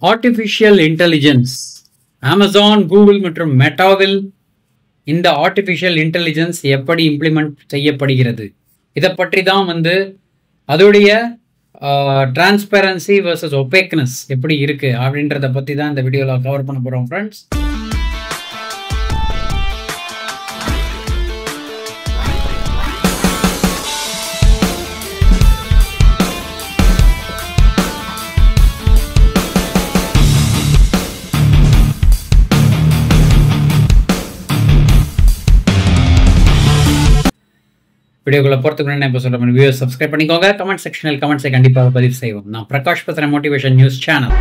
Artificial intelligence Amazon, Google மற்றும் மெட்டாவில் இந்த artificial intelligence எப்படி இம்ப்ளிமெண்ட் செய்யப்படுகிறது, இதை பற்றி தான் அதோடைய டிரான்ஸ்பரன்சி வர்சஸ் ஒபேக்னஸ் எப்படி இருக்குது அப்படின்றத பற்றி தான் இந்த வீடியோவில் கவர் பண்ண போகிறோம் ஃப்ரெண்ட்ஸ். வீடியோக்குள்ள போகிறதுக்கு முன்னாடி இப்போ சொல்ல வீடியோ சப்ஸ்கிரைப் பண்ணிக்கோங்க. கமெண்ட் செக்ஷனில் கமெண்ட்ஸை கண்டிப்பாக பதிவு செய்வோம். நான் பிரகாஷ் பத்ர மோட்டிவேஷன் நியூஸ் சேனல்.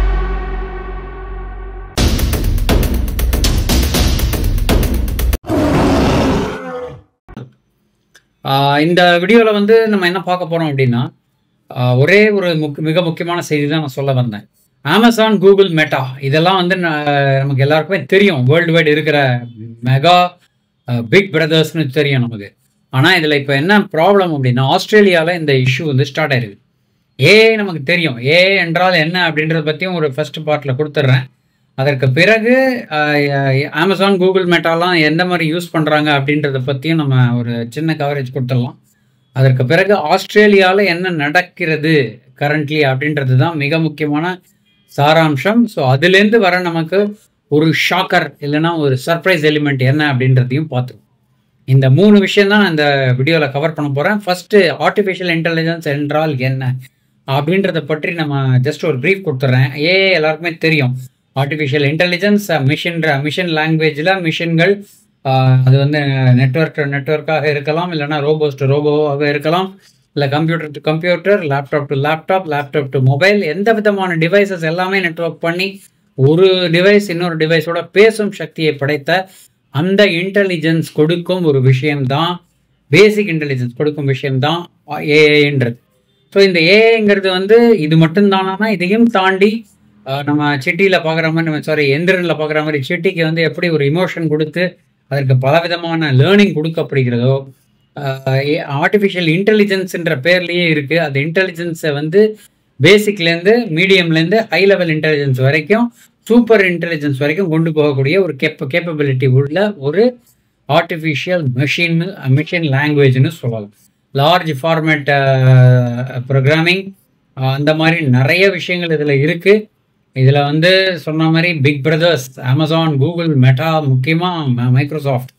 இந்த வீடியோவில் நம்ம என்ன பார்க்க போகிறோம் அப்படின்னா, ஒரே ஒரு மிக முக்கியமான செய்தி தான் நான் சொல்ல வந்தேன். அமேசான், கூகுள், மெட்டா இதெல்லாம் நமக்கு எல்லாருக்குமே தெரியும். வேர்ல்டு வைடு இருக்கிற மெகா பிக் பிரதர்ஸ்னு தெரியும் நமக்கு. ஆனால் இதில் இப்போ என்ன ப்ராப்ளம் அப்படின்னா, ஆஸ்திரேலியாவில் இந்த இஷ்யூ ஸ்டார்ட் ஆயிருக்கு. ஏஐ நமக்கு தெரியும். ஏஐ என்றால் என்ன அப்படின்றத பற்றியும் ஒரு ஃபர்ஸ்ட் பார்ட்டில் கொடுத்துட்றேன். அதற்கு பிறகு அமேசான், கூகுள், மெட்டாலாம் எந்த மாதிரி யூஸ் பண்ணுறாங்க அப்படின்றத பற்றியும் நம்ம ஒரு சின்ன கவரேஜ் கொடுத்துடலாம். அதற்கு பிறகு ஆஸ்திரேலியாவில் என்ன நடக்கிறது கரண்ட்லி அப்படின்றது தான் மிக முக்கியமான சாராம்சம். ஸோ அதுலேருந்து வர நமக்கு ஒரு ஷாக்கர் இல்லைன்னா ஒரு சர்ப்ரைஸ் எலிமெண்ட் என்ன அப்படின்றதையும் பார்த்துருவோம். இந்த 3 விஷயம் தான் நான் இந்த வீடியோவில் கவர் பண்ண போகிறேன். ஃபர்ஸ்ட்டு, ஆர்டிஃபிஷியல் இன்டெலிஜென்ஸ் என்றால் என்ன அப்படின்றத பற்றி நம்ம ஜஸ்ட் ஒரு ப்ரீஃப் கொடுத்துட்றேன். ஏஐ எல்லாருக்குமே தெரியும். ஆர்டிஃபிஷியல் இன்டெலிஜென்ஸ் மிஷின் லாங்குவேஜில் மிஷின்கள், அது நெட்வொர்க்காக இருக்கலாம், இல்லைனா ரோபோவாக இருக்கலாம், இல்லை computer to computer, laptop to mobile, எந்த விதமான டிவைசஸ் எல்லாமே நெட்வொர்க் பண்ணி ஒரு டிவைஸ் இன்னொரு டிவைஸோட பேசும் சக்தியை படைத்த அந்த இன்டெலிஜென்ஸ் கொடுக்கும் ஒரு விஷயம்தான், பேசிக் இன்டெலிஜென்ஸ் கொடுக்கும் விஷயம்தான் ஏஐன்றது. ஸோ இந்த ஏஐங்கிறது இது மட்டும்தானா, இதையும் தாண்டி நம்ம சிட்டியில் பார்க்குற மாதிரி, எந்திரனில் பார்க்குற மாதிரி சிட்டிக்கு எப்படி ஒரு இமோஷன் கொடுத்து அதற்கு பலவிதமான லேர்னிங் கொடுக்கப்படுகிறதோ, ஆர்டிஃபிஷியல் இன்டெலிஜென்ஸ்ன்ற பேர்லேயே இருக்குது. அந்த இன்டெலிஜென்ஸை பேசிக்லேருந்து மீடியம்லேருந்து ஹை லெவல் இன்டெலிஜென்ஸ் வரைக்கும், சூப்பர் இன்டெலிஜென்ஸ் வரைக்கும் கொண்டு போகக்கூடிய ஒரு கேப்பபிலிட்டி உள்ள ஒரு ஆர்டிஃபிஷியல் மிஷின் லாங்குவேஜ்னு சொல்லலாம். லார்ஜ் ஃபார்மேட் ப்ரோக்ராமிங், அந்த மாதிரி நிறைய விஷயங்கள் இதில் இருக்குது. இதில் சொன்ன மாதிரி big brothers Amazon, Google, Meta, முக்கியமாக மைக்ரோசாஃப்ட்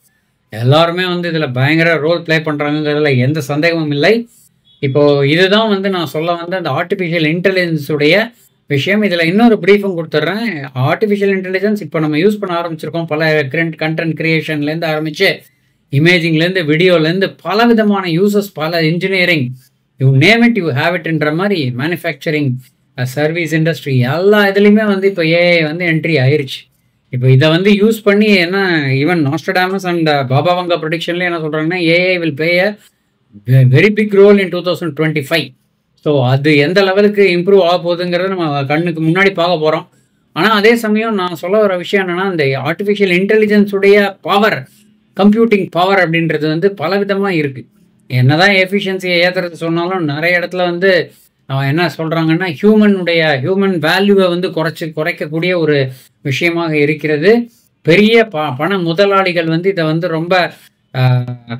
எல்லாருமே இதில் பயங்கர ரோல் ப்ளே பண்ணுறாங்கிறதுல எந்த சந்தேகமும் இல்லை. இப்போது இதுதான் நான் சொல்ல அந்த ஆர்டிஃபிஷியல் இன்டெலிஜென்ஸுடைய விஷயம். இதில் இன்னொரு ப்ரீஃபும் கொடுத்துட்றேன். ஆர்டிஃபிஷியல் இன்டெலிஜென்ஸ் இப்போ நம்ம யூஸ் பண்ண ஆரம்பிச்சிருக்கோம். பல கண்டென்ட் கிரியேஷன்லேருந்து ஆரம்பித்து இமேஜிங்லேருந்து வீடியோலேருந்து பல விதமான யூசஸ், பல engineering, you name it you have இட்ன்ற மாதிரி மேனுஃபேக்சரிங், சர்வீஸ் இண்டஸ்ட்ரி எல்லா இதுலேயுமே இப்போ ஏஐ என்ட்ரி ஆயிடுச்சு. இப்போ இதை யூஸ் பண்ணி என்ன, even Nostradamus and Baba Vanga ப்ரொடிக்ஷன்லேயே என்ன சொல்கிறாங்கன்னா, AI will play a very big role in 2025. So அது எந்த லெவலுக்கு இம்ப்ரூவ் ஆக போகுதுங்கிறத நம்ம கண்ணுக்கு முன்னாடி பார்க்க போகிறோம். ஆனால் அதே சமயம் நான் சொல்ல வர விஷயம் என்னென்னா, இந்த ஆர்டிஃபிஷியல் இன்டெலிஜென்ஸுடைய பவர், கம்ப்யூட்டிங் பவர் அப்படின்றது பல விதமாக இருக்குது. என்ன தான் எஃபிஷியன்சியை ஏற்றுறது சொன்னாலும் நிறைய இடத்துல என்ன சொல்கிறாங்கன்னா, ஹியூமன் வேல்யூவை குறைக்கக்கூடிய ஒரு விஷயமாக இருக்கிறது. பெரிய பண முதலாளிகள் இதை ரொம்ப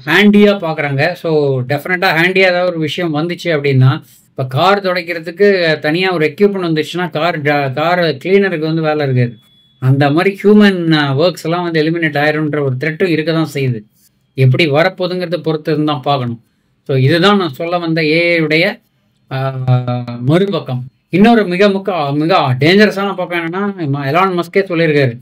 ஹேண்டியாக பார்க்குறாங்க. ஸோ டெஃபினட்டாக ஹேண்டியாக ஏதாவது ஒரு விஷயம் வந்துச்சு அப்படின்னா, இப்போ கார் துடைக்கிறதுக்கு தனியாக ஒரு எக்யூப்மெண்ட் வந்துச்சுன்னா கார் கிளீனருக்கு வேலை இருக்காது. அந்த மாதிரி ஹியூமன் ஒர்க்ஸ் எல்லாம் எலிமினேட் ஆயிரும்ன்ற ஒரு த்ரெட்டும் இருக்க தான் செய்யுது. எப்படி வரப்போகுதுங்கிறத பொறுத்து தான் பார்க்கணும். ஸோ இதுதான் நான் சொல்ல வந்த ஏஐயுடைய மறுபக்கம். இன்னொரு மிக டேஞ்சரஸான பக்கம் என்னென்னா, எலான் மஸ்கே சொல்லியிருக்காரு,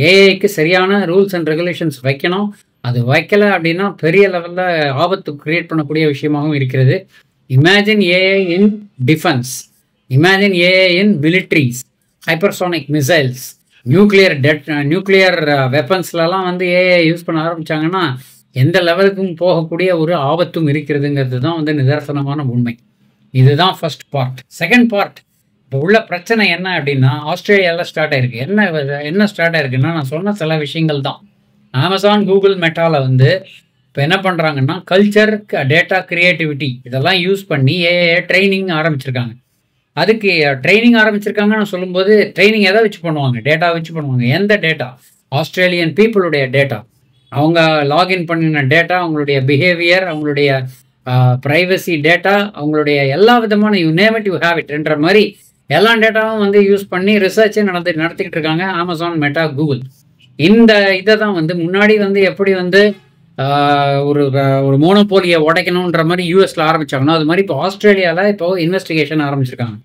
ஏஐக்கு சரியான ரூல்ஸ் அண்ட் ரெகுலேஷன்ஸ் வைக்கணும். அது வைக்கலை அப்படின்னா பெரிய லெவலில் ஆபத்து கிரியேட் பண்ணக்கூடிய விஷயமாகவும் இருக்கிறது. Imagine AI in defence, imagine AI in militaries, hypersonic missiles, nuclear வெப்பன்ஸ்லாம் ஏஐ யூஸ் பண்ண ஆரம்பித்தாங்கன்னா எந்த லெவலுக்கும் போகக்கூடிய ஒரு ஆபத்தும் இருக்கிறதுங்கிறது தான் நிதர்சனமான உண்மை. இதுதான் ஃபர்ஸ்ட் பார்ட். செகண்ட் பார்ட், இப்போ உள்ள பிரச்சனை என்ன அப்படின்னா, ஆஸ்திரேலியாவில் ஸ்டார்ட் ஆயிருக்கு. என்ன ஸ்டார்ட் ஆயிருக்குன்னா, நான் சொன்ன சில விஷயங்கள் தான். அமேசான், கூகுள், மெட்டாவில் இப்போ என்ன பண்ணுறாங்கன்னா, கல்ச்சர், டேட்டா, கிரியேட்டிவிட்டி இதெல்லாம் யூஸ் பண்ணி ஏஐ ட்ரைனிங் ஆரம்பிச்சிருக்காங்க. அதுக்கு ட்ரைனிங் ஆரம்பிச்சிருக்காங்கன்னு சொல்லும்போது ட்ரைனிங் எதை வச்சு பண்ணுவாங்க? டேட்டா வச்சு பண்ணுவாங்க. எந்த டேட்டா? ஆஸ்திரேலியன் பீப்புளுடைய டேட்டா. அவங்க லாகின் பண்ணின டேட்டா, அவங்களுடைய பிஹேவியர், அவங்களுடைய ப்ரைவசி டேட்டா, அவங்களுடைய எல்லா விதமான you name it you have இட்ன்ற மாதிரி எல்லா டேட்டாவும் வந்து யூஸ் பண்ணி ரிசர்ச்சே நடத்திக்கிட்டு இருக்காங்க அமேசான், மெட்டா, கூகுள். இந்த இதை தான் வந்து முன்னாடி வந்து எப்படி வந்து ஒரு ஒரு மோனோபோலியை உடைக்கணுன்ற மாதிரி யூஎஸ்ல ஆரம்பிச்சாங்கன்னா, அது மாதிரி இப்போ ஆஸ்திரேலியாவில் இப்போ இன்வெஸ்டிகேஷன் ஆரம்பிச்சிருக்காங்க.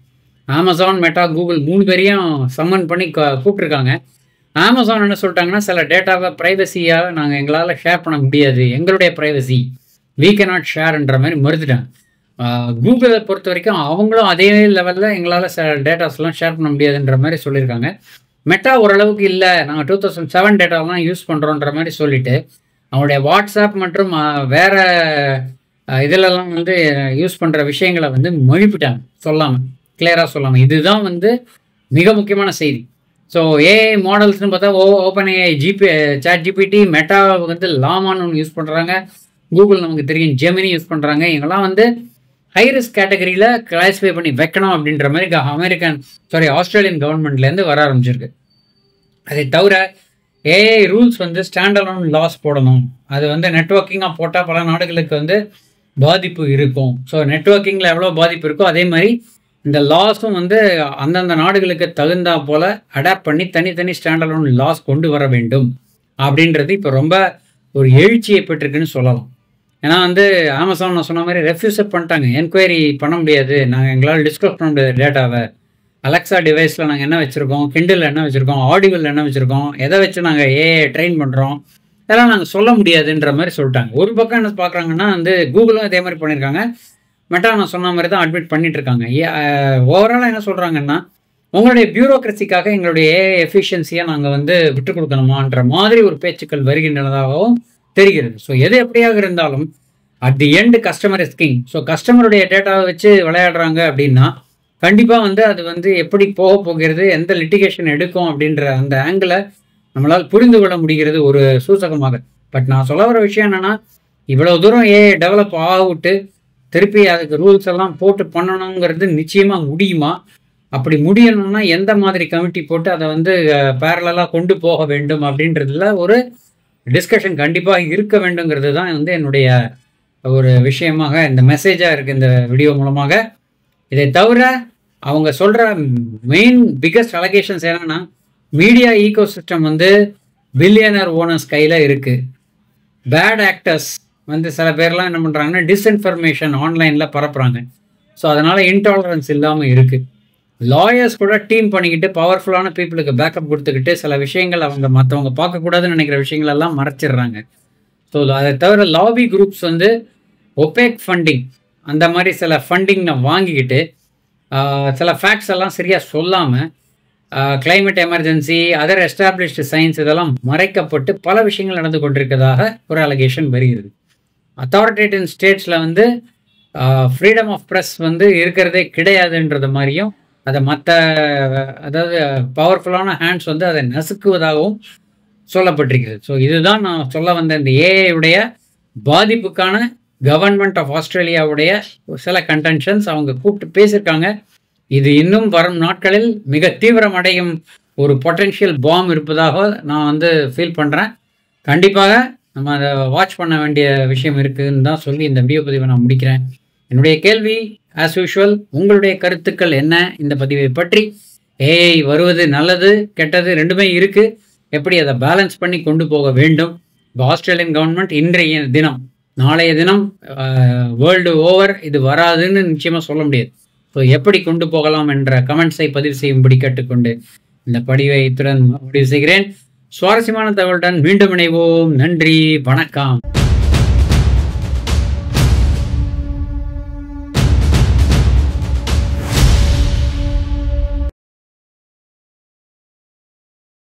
அமேசான், மெட்டா, கூகுள் 3 பேரையும் சம்மன் பண்ணி கூப்பிட்டுருக்காங்க. அமேசான் என்ன சொல்லிட்டாங்கன்னா, சில டேட்டாவை ப்ரைவசியாக நாங்கள் எங்களால் ஷேர் பண்ண முடியாது, எங்களுடைய ப்ரைவசி we cannot ஷேர்ன்ற மாதிரி மறுத்துட்டாங்க. கூகுளை பொறுத்த வரைக்கும் அவங்களும் அதே லெவலில் எங்களால் டேட்டாஸ்லாம் ஷேர் பண்ண முடியாதுன்ற மாதிரி சொல்லியிருக்காங்க. மெட்டா ஓரளவுக்கு இல்லை, நாங்கள் 2007 டேட்டாலாம் யூஸ் பண்ணுறோன்ற மாதிரி சொல்லிட்டு அவங்களுடைய வாட்ஸ்அப் மற்றும் வேறு இதிலெல்லாம் வந்து யூஸ் பண்ணுற விஷயங்களை வந்து மொழிப்பிட்டாங்க, சொல்லாமல், கிளியராக சொல்லாமல். இதுதான் வந்து மிக முக்கியமான செய்தி. ஸோ ஏஐ மாடல்ஸ்னு பார்த்தா OpenAI, ChatGPT, Meta வந்து லாமான்னு ஒன்று யூஸ் பண்ணுறாங்க. கூகுள் நமக்கு தெரியும் ஜெமினி யூஸ் பண்ணுறாங்க. இவங்கெல்லாம் வந்து ஹை ரிஸ்க் கேட்டகரியில் கிளாஸிஃபை பண்ணி வைக்கணும் அப்படின்ற மாதிரி ஆஸ்திரேலியன் கவர்மெண்ட்லேருந்து வர ஆரம்பிச்சிருக்கு. அதை தவிர ஏஐ ரூல்ஸ் வந்து ஸ்டாண்டர்ட் லாஸ் போடணும். அது வந்து நெட்வொர்க்கிங்காக போட்டால் பல நாடுகளுக்கு வந்து பாதிப்பு இருக்கும். ஸோ நெட்வொர்க்கிங்கில் எவ்வளோ பாதிப்பு இருக்கோ அதே மாதிரி இந்த லாஸும் வந்து அந்தந்த நாடுகளுக்கு தகுந்தா போல் அடாப்ட் பண்ணி தனித்தனி ஸ்டாண்டர்ட் லாஸ் கொண்டு வர வேண்டும் அப்படின்றது இப்போ ரொம்ப ஒரு எழுச்சியை பெற்றிருக்குன்னு சொல்லலாம். ஏன்னா வந்து அமேசான் நான் சொன்ன மாதிரி ரெஃப்யூஸப் பண்ணிட்டாங்க, என்கொயரி பண்ண முடியாது, நாங்கள் எங்களால் டிஸ்கஸ் பண்ண முடியாது டேட்டாவை. அலெக்ஸா டிவைஸில் நாங்கள் என்ன வச்சுருக்கோம், கிண்டில் என்ன வச்சுருக்கோம், ஆடிபிள் என்ன வச்சுருக்கோம், எதை வச்சு நாங்கள் ஏஐ ட்ரெயின் பண்ணுறோம், இதெல்லாம் நாங்கள் சொல்ல முடியாதுன்ற மாதிரி சொல்லிட்டாங்க. ஒரு பக்கம் என்ன பார்க்குறாங்கன்னா வந்து கூகுளும் இதே மாதிரி பண்ணியிருக்காங்க, மெட்டா நான் சொன்ன மாதிரி தான் அட்மிட் பண்ணிட்டு இருக்காங்க. ஓவராலாக என்ன சொல்கிறாங்கன்னா, உங்களுடைய பியூரோக்ரஸிக்காக எங்களுடைய ஏஐ எஃபிஷியன்சியை நாங்கள் வந்து விட்டுக் கொடுக்கணுமான்ற மாதிரி ஒரு பேச்சுக்கள் வருகின்றனதாகவும் தெரிகிறது. ஸோ எது எப்படியாக இருந்தாலும் at the end customer is king. So கஸ்டமருடைய டேட்டாவை வச்சு விளையாடுறாங்க அப்படின்னா கண்டிப்பாக வந்து அது வந்து எப்படி போக போகிறது, எந்த லிட்டிகேஷன் எடுக்கும் அப்படின்ற அந்த ஆங்கிளை நம்மளால் புரிந்து கொள்ள முடிகிறது ஒரு சூசகமாக. பட் நான் சொல்ல வர விஷயம் என்னென்னா, இவ்வளோ தூரம் ஏஐ டெவலப் ஆகிட்டு திருப்பி அதுக்கு ரூல்ஸ் எல்லாம் போட்டு பண்ணணுங்கிறது நிச்சயமாக முடியுமா? அப்படி முடியணும்னா எந்த மாதிரி கமிட்டி போட்டு அதை வந்து பேரலாக கொண்டு போக வேண்டும் அப்படின்றதுல ஒரு டிஸ்கஷன் கண்டிப்பாக இருக்க வேண்டுங்கிறது தான் வந்து என்னுடைய ஒரு விஷயமாக இந்த மெசேஜாக இருக்குது இந்த வீடியோ மூலமாக. இதை தவிர அவங்க சொல்கிற மெயின் பிக்கஸ்ட் அலகேஷன்ஸ் என்னன்னா, மீடியா ஈகோ சிஸ்டம் வந்து பில்லியனர் ஓனர்ஸ் கையில் இருக்குது. பேட் ஆக்டர்ஸ் வந்து சில பேர்லாம் என்ன பண்ணுறாங்கன்னா டிஸ்இன்ஃபர்மேஷன் ஆன்லைனில் பரப்புகிறாங்க. ஸோ அதனால் இன்டாலரன்ஸ் இல்லாமல் இருக்குது. லாயர்ஸ் கூட டீம் பண்ணிக்கிட்டு பவர்ஃபுல்லான பீப்புளுக்கு பேக்கப் கொடுத்துக்கிட்டு சில விஷயங்கள் அவங்க மற்றவங்க பார்க்கக்கூடாதுன்னு நினைக்கிற விஷயங்கள் எல்லாம் மறைச்சிடுறாங்க. ஸோ அதை தவிர லாபி குரூப்ஸ் வந்து ஒபேக் ஃபண்டிங் அந்த மாதிரி சில ஃபண்டிங்கை வாங்கிக்கிட்டு சில ஃபேக்ட்ஸ் எல்லாம் சரியாக சொல்லாமல் climate emergency, other established science இதெல்லாம் மறைக்கப்பட்டு பல விஷயங்கள் நடந்து கொண்டிருக்கிறதாக ஒரு அலிகேஷன் வருகிறது. அத்தாரிட்டேட்டிவ் ஸ்டேட்ஸில் வந்து ஃப்ரீடம் ஆஃப் ப்ரெஸ் வந்து இருக்கிறதே கிடையாதுன்றது மாதிரியும், அதை அதாவது பவர்ஃபுல்லான ஹேண்ட்ஸ் வந்து அதை நசுக்குவதாகவும் சொல்லப்பட்டிருக்கிறது. ஸோ இதுதான் நான் சொல்ல வந்த இந்த ஏஐடைய பாதிப்புக்கான கவர்மெண்ட் ஆஃப் ஆஸ்திரேலியாவுடைய சில கன்டென்ஷன்ஸ் அவங்க கூப்பிட்டு பேசியிருக்காங்க. இது இன்னும் வரும் நாட்களில் மிக தீவிரமடையும் ஒரு பொட்டென்ஷியல் பாம் இருப்பதாக நான் வந்து ஃபீல் பண்ணுறேன். கண்டிப்பாக நம்ம அதை வாட்ச் பண்ண வேண்டிய விஷயம் இருக்குதுன்னு தான் சொல்லி இந்த வீடியோ பதிவை நான் முடிக்கிறேன். என்னுடைய கேள்வி ஆஸ் யூஷுவல், உங்களுடைய கருத்துக்கள் என்ன இந்த பதிவை பற்றி? ஏஐ வருவது நல்லது கெட்டது ரெண்டுமே இருக்குது, எப்படி அதை பேலன்ஸ் பண்ணி கொண்டு போக வேண்டும்? இப்போ ஆஸ்திரேலியன் கவர்மெண்ட் இன்றைய தினம், நாளைய தினம் வேர்ல்டு ஓவர் இது வராதுன்னு நிச்சயமாக சொல்ல முடியாது. ஸோ எப்படி கொண்டு போகலாம் என்ற கமெண்ட்ஸை பதிவு செய்யும்படி கேட்டுக்கொண்டு இந்த பதிவை இத்துடன் முடிவு செய்கிறேன். சுவாரஸ்யமான தகவலுடன் மீண்டும் இணைவோம். நன்றி, வணக்கம்.